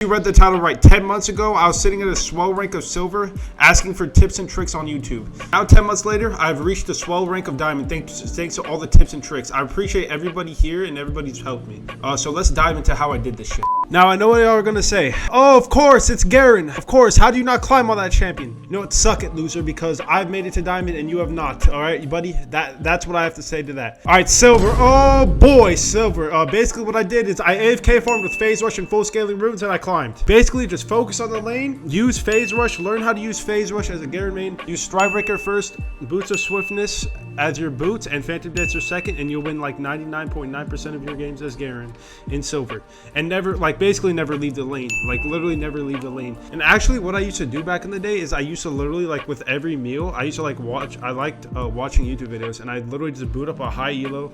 You read the title right. 10 months ago, I was sitting at a swell rank of silver, asking for tips and tricks on YouTube. Now, 10 months later, I've reached the swell rank of diamond thanks to all the tips and tricks. I appreciate everybody here and everybody's helped me. So let's dive into how I did this shit. Now, I know what y'all are gonna say. Oh, of course, it's Garen. Of course, how do you not climb on that champion? You know what? Suck it, loser, because I've made it to diamond and you have not. All right, buddy? That's what I have to say to that. All right, silver. Oh boy, silver. Basically, what I did is I AFK farmed with phase rush and full scaling runes, and I climbed. Basically, just focus on the lane, use phase rush, learn how to use phase rush as a Garen main, use Stridebreaker first, Boots of Swiftness as your boots, and Phantom Dancer second, and you'll win like 99.9% of your games as Garen in silver. And never, basically never leave the lane. Like, literally never leave the lane. And actually, what I used to do back in the day is I used to literally, with every meal, I used to I liked watching YouTube videos, and I literally just boot up a high elo,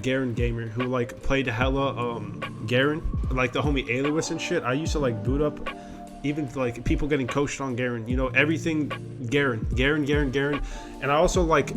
Garen gamer, who played hella Garen, the homie Alois and shit. I used to boot up even people getting coached on Garen, you know, everything Garen. And I also like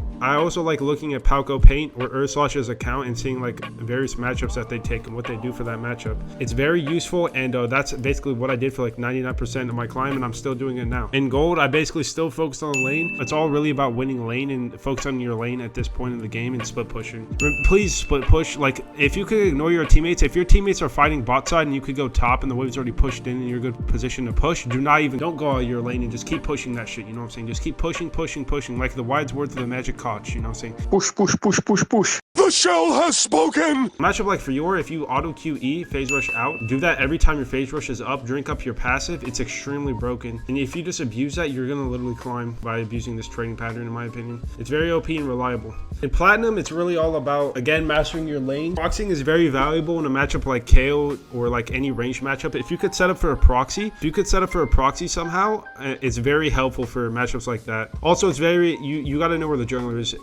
looking at Palco Paint or Urslash's account and seeing various matchups that they take and what they do for that matchup. It's very useful, and that's basically what I did for 99% of my climb, and I'm still doing it now. In gold, I basically still focused on the lane. It's all really about winning lane and focus on your lane at this point in the game and split pushing. Please split push. If you could ignore your teammates, if your teammates are fighting bot side and you could go top and the wave's already pushed in and you're in a good position to push, don't go out of your lane and just keep pushing that shit, you know what I'm saying? Just keep pushing, like the wide words of the magic koch, you know what I'm saying? Push. The shell has spoken! Matchup like for your, if you auto QE, phase rush out, do that every time your phase rush is up, drink up your passive, it's extremely broken. And if you just abuse that, you're gonna literally climb by abusing this trading pattern, in my opinion. It's very OP and reliable. In Platinum, it's really all about, again, mastering your lane. Proxying is very valuable in a matchup like KO or any ranged matchup. If you could set up for a proxy, somehow, it's very helpful for matchups like that. Also, it's very, you gotta know where the jungler is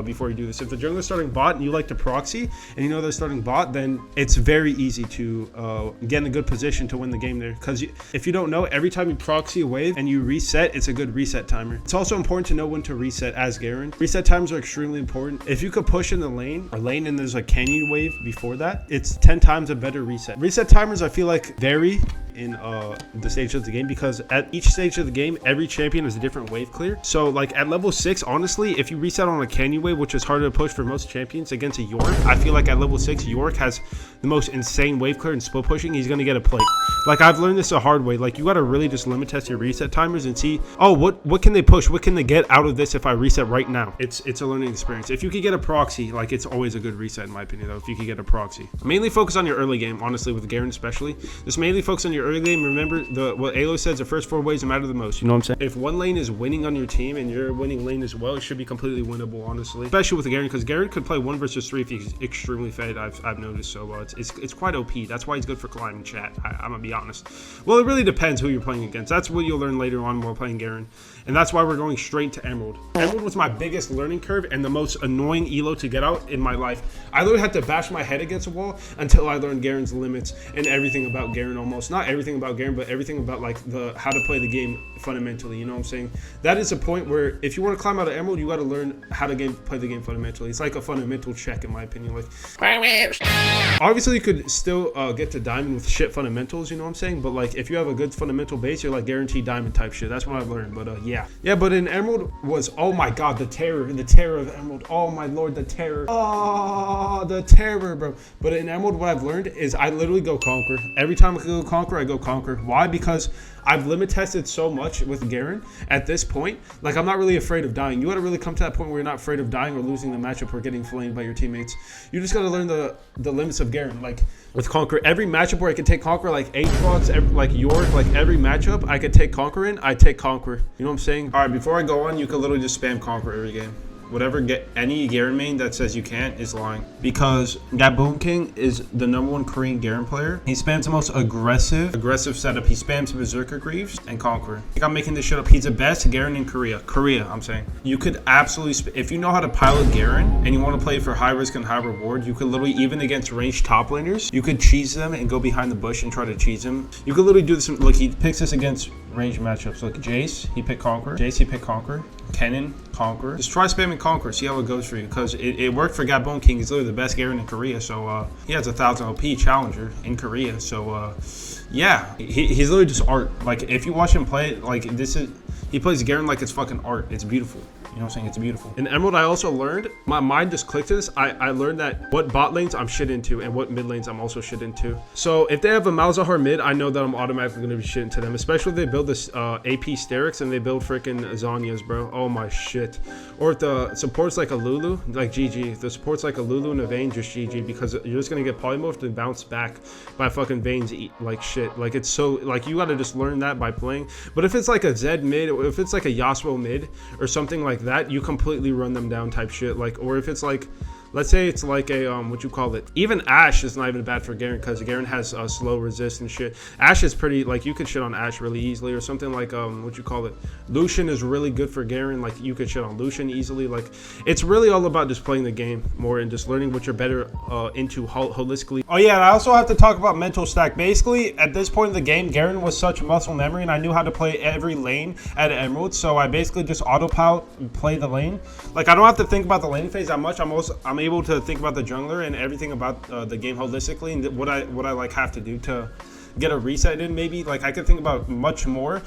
before you do this. If the jungler's starting bot and you like to proxy and you know they're starting bot, then it's very easy to get in a good position to win the game there. Because if you don't know, every time you proxy a wave and you reset, it's a good reset timer. It's also important to know when to reset as Garen. Reset timers are extremely important. If you could push in the lane and there's a canyon wave before that, it's 10 times a better reset. Reset timers, I feel vary in the stage of the game, because at each stage of the game, every champion is a different wave clear. So at level 6, honestly, if you reset on a canyon wave, which is harder to push for most champions against a York, I feel at level 6, York has the most insane wave clear and split pushing. He's gonna get a plate. I've learned this the hard way. You gotta really just limit test your reset timers and see, oh, what can they push? What can they get out of this if I reset right now? It's a learning experience. If you could get a proxy, it's always a good reset in my opinion though, if you could get a proxy. Mainly focus on your early game, honestly, with Garen especially. Just mainly focus on your early game. Remember what Aloy says, the first 4 waves matter the most, you know what I'm saying? If one lane is winning on your team and you're winning lane as well, it should be completely winnable, honestly. Especially with Garen, because Garen could play 1 versus 3 if he's extremely fed, I've noticed. So it's quite OP. That's why he's good for climbing, chat. I'm gonna be honest. Well, it really depends who you're playing against. That's what you'll learn later on while playing Garen. And that's why we're going straight to Emerald. Emerald was my biggest learning curve and the most annoying elo to get out in my life. I literally had to bash my head against a wall until I learned Garen's limits and everything about Garen almost. Not everything about Garen, but everything about how to play the game fundamentally, you know what I'm saying? That is a point where if you want to climb out of Emerald, you got to learn how to play the game fundamentally. It's like a fundamental check, in my opinion. Obviously you could still get to diamond with shit fundamentals, you know what I'm saying? But if you have a good fundamental base, you're guaranteed diamond type shit. That's what I've learned. But yeah, but in Emerald was, oh my god, the terror of Emerald. Oh my lord, the terror. Oh, the terror, bro. But in Emerald, what I've learned is I literally go conquer. Every time I go conquer, I go conquer. Why? Because I've limit tested so much with Garen at this point. I'm not really afraid of dying. You gotta really come to that point where you're not afraid of dying or losing the matchup or getting flamed by your teammates. You just gotta learn the limits of Garen. With Conquer, every matchup where I could take Conquer, Aatrox, York, every matchup I could take Conquer in, I take Conquer. You know what I'm saying? All right, before I go on, you can literally just spam Conquer every game. Any Garen main that says you can't is lying, because Gaboon King is the #1 Korean Garen player. He spams the most aggressive setup. He spams Berserker Greaves and Conqueror. I think I'm making this shit up. He's the best Garen in Korea. I'm saying. You could absolutely, if you know how to pilot Garen and you want to play for high risk and high reward, you could literally, even against ranged top laners, you could cheese them and go behind the bush and try to cheese them. You could literally do this. Look, he picks this against ranged matchups. Like Jace, he picked Conqueror. Kennen, Conqueror. Just try spamming Conqueror, see how it goes for you, because it worked for Gaboon King. He's literally the best Garen in Korea, so he has 1,000 OP challenger in Korea, so Yeah, he's literally just art. Like, if you watch him play, like, he plays Garen like it's fucking art. It's beautiful. You know what I'm saying? It's beautiful. In Emerald, I also learned, my mind just clicked to this. I learned that what bot lanes I'm shit into and what mid lanes I'm also shit into. So if they have a Malzahar mid, I know that I'm automatically going to be shit into them. Especially if they build this AP Sterix and they build freaking Zhonya's, bro. Oh my shit. Or if the support's like a Lulu, like GG. If the support's like a Lulu and a Vayne, just GG. Because you're just going to get polymorphed and bounced back by fucking Vayne's like shit. Like, it's so, like, you got to just learn that by playing. But if it's like a Zed mid, or if it's like a Yasuo mid or something like that, you completely run them down type shit. Like, or if it's like, let's say it's like a what you call it, even Ashe is not even bad for Garen, because Garen has slow resist and shit. Ashe is pretty, like, you could shit on Ashe really easily. Or something like what you call it, Lucian is really good for Garen. Like, you could shit on Lucian easily. Like, it's really all about just playing the game more and just learning what you're better into holistically. Oh yeah, and I also have to talk about mental stack. Basically, at this point in the game, Garen was such muscle memory, and I knew how to play every lane at Emerald, so I basically just autopilot and play the lane. Like, I don't have to think about the laning phase that much. I'm able to think about the jungler and everything about the game holistically, and what I like have to do to get a reset in. Maybe, like, I could think about much more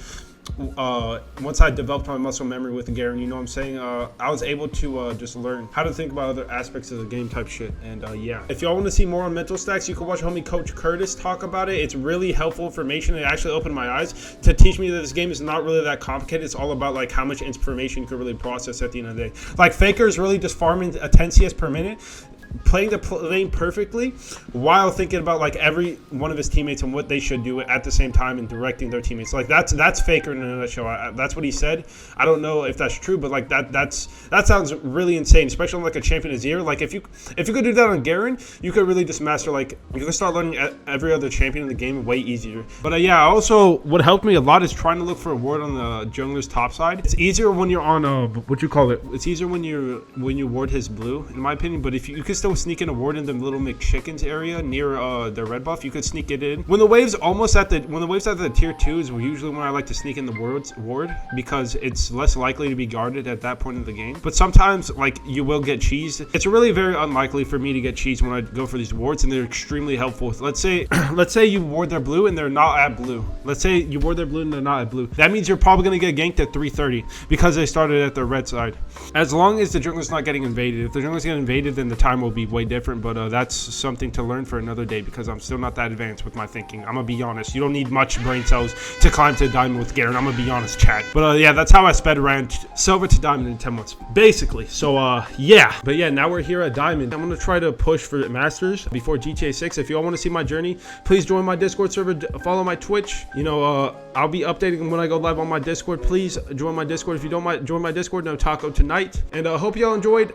once I developed my muscle memory with Garen. You know what I'm saying? I was able to just learn how to think about other aspects of the game type shit. And yeah, if y'all want to see more on mental stacks, you can watch homie Coach Curtis talk about it. It's really helpful information. It actually opened my eyes to teach me that this game is not really that complicated. It's all about, like, how much information you can really process at the end of the day. Like, Faker is really just farming a 10 CS per minute, playing the lane perfectly while thinking about, like, every one of his teammates and what they should do at the same time and directing their teammates. Like, that's Faker in a nutshell. That's what he said. I don't know if that's true, but, like, that sounds really insane, especially on, like, a champion Azir. Like, if you could do that on Garen, you could really just master, like, you could start learning every other champion in the game way easier. But yeah, also what helped me a lot is trying to look for a ward on the jungler's top side. It's easier when you're on what you call it. It's easier when you ward his blue, in my opinion. But if you could still sneak in a ward in the little McChickens area near the red buff, you could sneak it in. When the wave's at the tier 2 is usually when I like to sneak in the ward, because it's less likely to be guarded at that point in the game. But sometimes, like, you will get cheesed. It's really very unlikely for me to get cheesed when I go for these wards, and they're extremely helpful. Let's say you ward their blue and they're not at blue. Let's say you ward their blue and they're not at blue. That means you're probably going to get ganked at 330 because they started at the red side. As long as the jungler's not getting invaded. If the jungler's getting invaded, then the time will be way different, but that's something to learn for another day, because I'm still not that advanced with my thinking. I'm gonna be honest. You don't need much brain cells to climb to diamond with Garen. I'm gonna be honest, chat. But yeah, that's how I sped around silver to diamond in 10 months, basically. So yeah. But yeah, now we're here at diamond. I'm gonna try to push for masters before GTA 6. If y'all want to see my journey, please join my Discord server. Follow my Twitch. You know, I'll be updating when I go live on my Discord. Please join my Discord. If you don't mind, join my Discord. No taco tonight. And hope y'all enjoyed.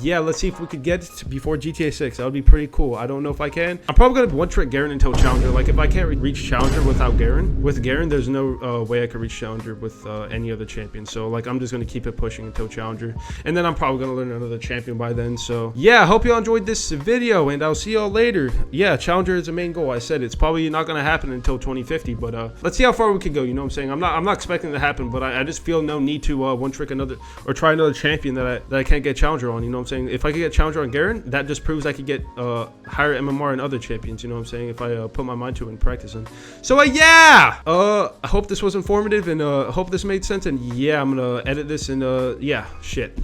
Yeah, let's see if we could get it before GTA 6. That would be pretty cool. I don't know if I can. I'm probably gonna one-trick Garen until Challenger. Like, if I can't reach Challenger without Garen, with Garen, there's no way I could reach Challenger with any other champion. So, like, I'm just gonna keep it pushing until Challenger, and then I'm probably gonna learn another champion by then. So yeah, I hope y'all enjoyed this video, and I'll see y'all later. Yeah, Challenger is the main goal. I said it's probably not gonna happen until 2050, but let's see how far we could go. You know what I'm saying? I'm not expecting it to happen, but I just feel no need to one-trick another or try another champion that I can't get Challenger on. You know what I'm saying? If I could get Challenger on Garen, that just proves I could get higher MMR and other champions. You know what I'm saying? If I put my mind to it and practice them. So yeah, I hope this was informative, and hope this made sense. And yeah, I'm gonna edit this, and yeah, shit.